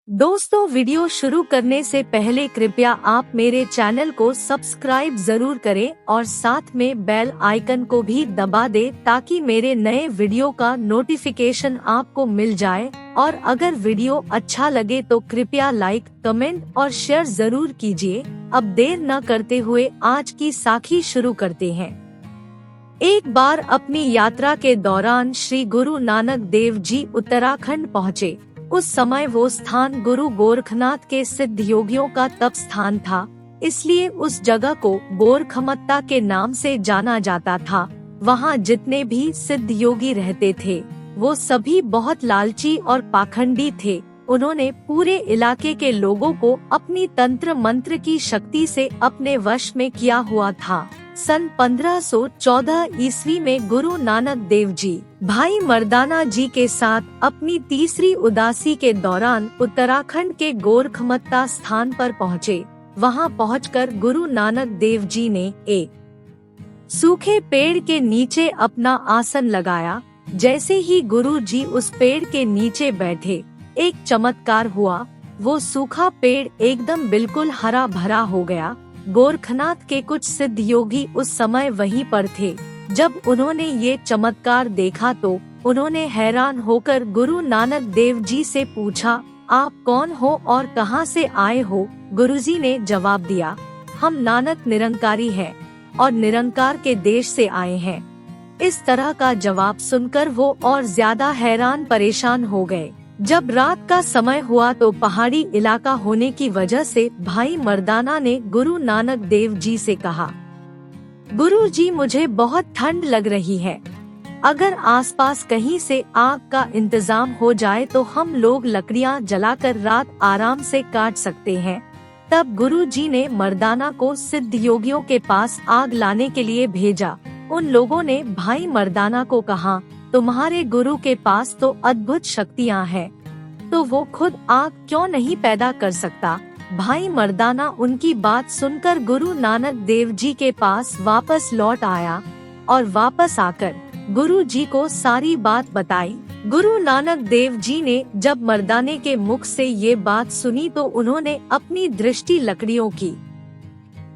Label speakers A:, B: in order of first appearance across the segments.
A: दोस्तों, वीडियो शुरू करने से पहले कृपया आप मेरे चैनल को सब्सक्राइब जरूर करें और साथ में बेल आइकन को भी दबा दें ताकि मेरे नए वीडियो का नोटिफिकेशन आपको मिल जाए। और अगर वीडियो अच्छा लगे तो कृपया लाइक, कमेंट और शेयर जरूर कीजिए। अब देर न करते हुए आज की साखी शुरू करते हैं। एक बार अपनी यात्रा के दौरान श्री गुरु नानक देव जी उत्तराखंड पहुँचे। उस समय वो स्थान गुरु गोरखनाथ के सिद्ध योगियों का तप स्थान था, इसलिए उस जगह को गोरखमत्ता के नाम से जाना जाता था। वहाँ जितने भी सिद्ध योगी रहते थे वो सभी बहुत लालची और पाखंडी थे। उन्होंने पूरे इलाके के लोगों को अपनी तंत्र मंत्र की शक्ति से अपने वश में किया हुआ था। सन 1514 ईस्वी में गुरु नानक देव जी भाई मर्दाना जी के साथ अपनी तीसरी उदासी के दौरान उत्तराखंड के गोरखमत्ता स्थान पर पहुँचे। वहां पहुंचकर गुरु नानक देव जी ने एक सूखे पेड़ के नीचे अपना आसन लगाया। जैसे ही गुरु जी उस पेड़ के नीचे बैठे, एक चमत्कार हुआ। वो सूखा पेड़ एकदम बिल्कुल हरा भरा हो गया। गोरखनाथ के कुछ सिद्ध योगी उस समय वहीं पर थे। जब उन्होंने ये चमत्कार देखा तो उन्होंने हैरान होकर गुरु नानक देव जी से पूछा, आप कौन हो और कहां से आए हो? गुरुजी ने जवाब दिया, हम नानक निरंकारी हैं और निरंकार के देश से आए हैं। इस तरह का जवाब सुनकर वो और ज्यादा हैरान परेशान हो गए। जब रात का समय हुआ तो पहाड़ी इलाका होने की वजह से भाई मर्दाना ने गुरु नानक देव जी से कहा, गुरु जी, मुझे बहुत ठंड लग रही है। अगर आसपास कहीं से आग का इंतजाम हो जाए तो हम लोग लकड़ियां जलाकर रात आराम से काट सकते हैं। तब गुरु जी ने मर्दाना को सिद्ध योगियों के पास आग लाने के लिए भेजा। उन लोगों ने भाई मर्दाना को कहा, तुम्हारे गुरु के पास तो अद्भुत शक्तियाँ हैं, तो वो खुद आग क्यों नहीं पैदा कर सकता? भाई मर्दाना उनकी बात सुनकर गुरु नानक देव जी के पास वापस लौट आया और वापस आकर गुरु जी को सारी बात बताई। गुरु नानक देव जी ने जब मर्दाने के मुख से ये बात सुनी तो उन्होंने अपनी दृष्टि लकड़ियों की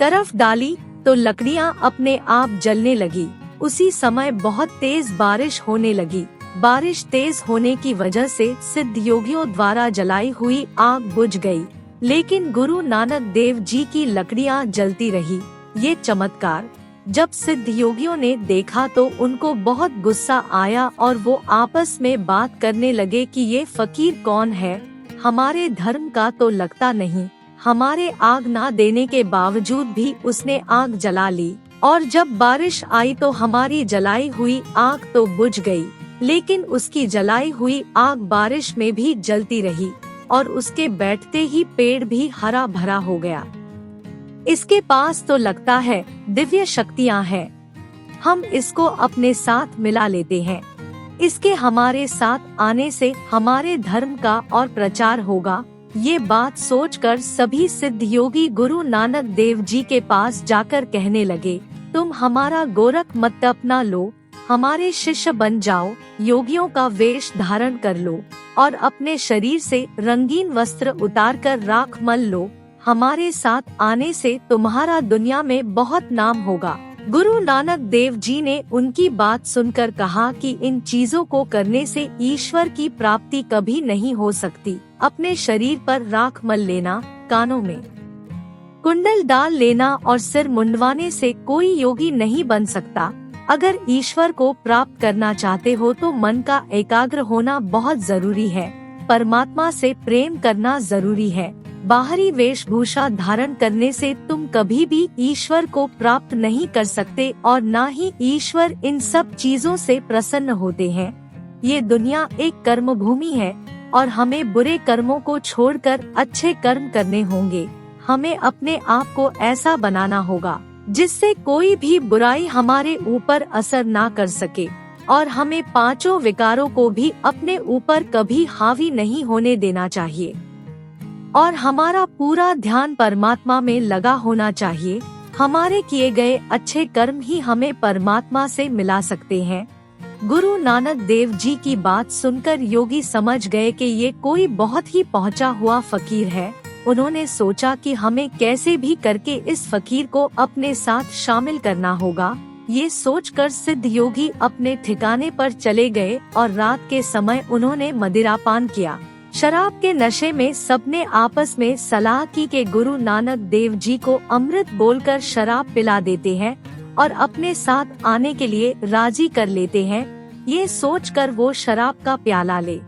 A: तरफ डाली तो लकड़ियां अपने आप जलने लगी। उसी समय बहुत तेज बारिश होने लगी। बारिश तेज होने की वजह से सिद्ध योगियों द्वारा जलाई हुई आग बुझ गई, लेकिन गुरु नानक देव जी की लकड़ियां जलती रही। ये चमत्कार जब सिद्ध योगियों ने देखा तो उनको बहुत गुस्सा आया और वो आपस में बात करने लगे कि ये फकीर कौन है, हमारे धर्म का तो लगता नहीं। हमारे आग ना देने के बावजूद भी उसने आग जला ली, और जब बारिश आई तो हमारी जलाई हुई आग तो बुझ गई, लेकिन उसकी जलाई हुई आग बारिश में भी जलती रही और उसके बैठते ही पेड़ भी हरा भरा हो गया। इसके पास तो लगता है दिव्य शक्तियाँ हैं। हम इसको अपने साथ मिला लेते हैं। इसके हमारे साथ आने से हमारे धर्म का और प्रचार होगा। ये बात सोचकर सभी सिद्ध योगी गुरु नानक देव जी के पास जाकर कहने लगे, तुम हमारा गोरख मत अपना लो, हमारे शिष्य बन जाओ, योगियों का वेश धारण कर लो और अपने शरीर से रंगीन वस्त्र उतारकर राख मल लो। हमारे साथ आने से तुम्हारा दुनिया में बहुत नाम होगा। गुरु नानक देव जी ने उनकी बात सुनकर कहा कि इन चीजों को करने से ईश्वर की प्राप्ति कभी नहीं हो सकती। अपने शरीर पर राख मल लेना, कानों में कुंडल डाल लेना और सिर मुंडवाने से कोई योगी नहीं बन सकता। अगर ईश्वर को प्राप्त करना चाहते हो तो मन का एकाग्र होना बहुत जरूरी है। परमात्मा से प्रेम करना जरूरी है। बाहरी वेशभूषा धारण करने से तुम कभी भी ईश्वर को प्राप्त नहीं कर सकते और न ही ईश्वर इन सब चीजों से प्रसन्न होते हैं। ये दुनिया एक कर्म भूमि है और हमें बुरे कर्मों को छोड़कर अच्छे कर्म करने होंगे। हमें अपने आप को ऐसा बनाना होगा जिससे कोई भी बुराई हमारे ऊपर असर ना कर सके, और हमें पांचों विकारों को भी अपने ऊपर कभी हावी नहीं होने देना चाहिए और हमारा पूरा ध्यान परमात्मा में लगा होना चाहिए। हमारे किए गए अच्छे कर्म ही हमें परमात्मा से मिला सकते हैं। गुरु नानक देव जी की बात सुनकर योगी समझ गए कि ये कोई बहुत ही पहुंचा हुआ फकीर है। उन्होंने सोचा कि हमें कैसे भी करके इस फकीर को अपने साथ शामिल करना होगा। ये सोचकर सिद्ध योगी अपने ठिकाने पर चले गए और रात के समय उन्होंने मदिरापान किया। शराब के नशे में सबने आपस में सलाह की कि गुरु नानक देव जी को अमृत बोलकर शराब पिला देते हैं और अपने साथ आने के लिए राजी कर लेते हैं। ये सोचकर वो शराब का प्याला ले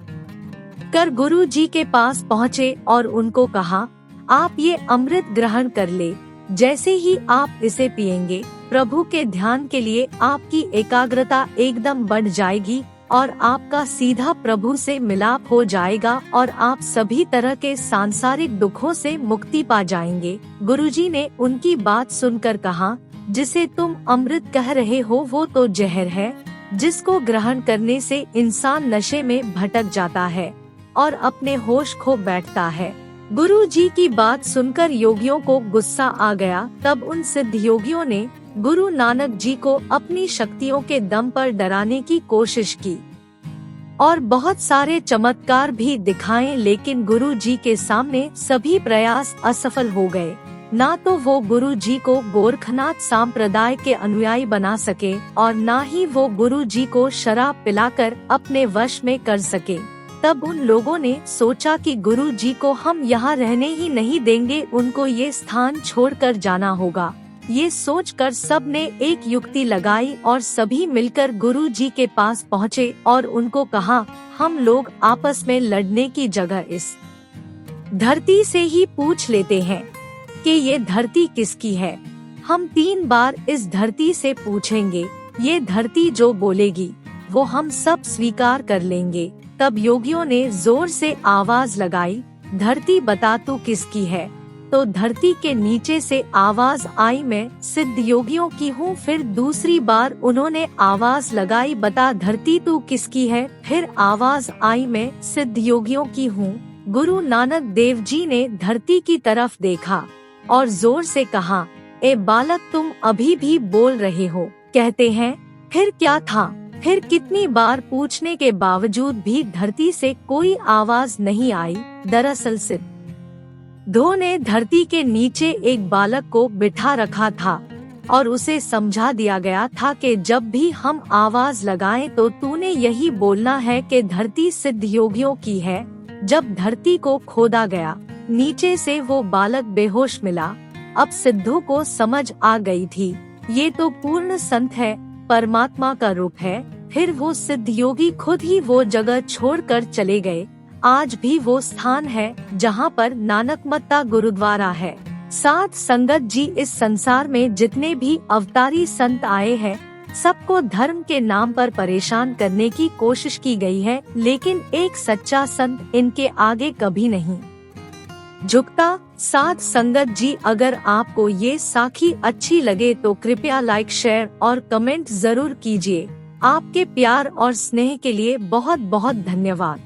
A: कर गुरु जी के पास पहुँचे और उनको कहा, आप ये अमृत ग्रहण कर ले। जैसे ही आप इसे पिएंगे, प्रभु के ध्यान के लिए आपकी एकाग्रता एकदम बढ़ जाएगी और आपका सीधा प्रभु से मिलाप हो जाएगा और आप सभी तरह के सांसारिक दुखों से मुक्ति पा जाएंगे। गुरुजी ने उनकी बात सुनकर कहा, जिसे तुम अमृत कह रहे हो वो तो जहर है, जिसको ग्रहण करने से इंसान नशे में भटक जाता है और अपने होश खो बैठता है। गुरु जी की बात सुनकर योगियों को गुस्सा आ गया। तब उन सिद्ध योगियों ने गुरु नानक जी को अपनी शक्तियों के दम पर डराने की कोशिश की और बहुत सारे चमत्कार भी दिखाए, लेकिन गुरु जी के सामने सभी प्रयास असफल हो गए। ना तो वो गुरु जी को गोरखनाथ संप्रदाय के अनुयायी बना सके और ना ही वो गुरु जी को शराब पिलाकर अपने वश में कर सके। तब उन लोगों ने सोचा कि गुरु जी को हम यहाँ रहने ही नहीं देंगे, उनको ये स्थान छोड़कर जाना होगा। ये सोचकर सब ने एक युक्ति लगाई और सभी मिलकर गुरु जी के पास पहुँचे और उनको कहा, हम लोग आपस में लड़ने की जगह इस धरती से ही पूछ लेते हैं कि ये धरती किसकी है। हम 3 बार इस धरती से पूछेंगे, ये धरती जो बोलेगी वो हम सब स्वीकार कर लेंगे। तब योगियों ने जोर से आवाज लगाई, धरती बता तू किसकी है। तो धरती के नीचे से आवाज आई, मैं सिद्ध योगियों की हूँ। फिर दूसरी बार उन्होंने आवाज लगाई, बता धरती तू किसकी है। फिर आवाज आई, मैं सिद्ध योगियों की हूँ। गुरु नानक देव जी ने धरती की तरफ देखा और जोर से कहा, ए बालक तुम अभी भी बोल रहे हो, कहते हैं। फिर क्या था? फिर कितनी बार पूछने के बावजूद भी धरती से कोई आवाज नहीं आई। दरअसल सिद्धों ने धरती के नीचे एक बालक को बिठा रखा था और उसे समझा दिया गया था कि जब भी हम आवाज लगाएं तो तूने यही बोलना है कि धरती सिद्ध योगियों की है। जब धरती को खोदा गया, नीचे से वो बालक बेहोश मिला। अब सिद्धों को समझ आ गई थी, ये तो पूर्ण संत है, परमात्मा का रूप है। फिर वो सिद्ध योगी खुद ही वो जगह छोड़कर चले गए। आज भी वो स्थान है जहाँ पर नानकमत्ता गुरुद्वारा है। साथ संगत जी, इस संसार में जितने भी अवतारी संत आए हैं, सबको धर्म के नाम पर परेशान करने की कोशिश की गई है, लेकिन एक सच्चा संत इनके आगे कभी नहीं झुकता। साथ संगत जी, अगर आपको ये साखी अच्छी लगे तो कृपया लाइक, शेयर और कमेंट जरूर कीजिए। आपके प्यार और स्नेह के लिए बहुत बहुत धन्यवाद।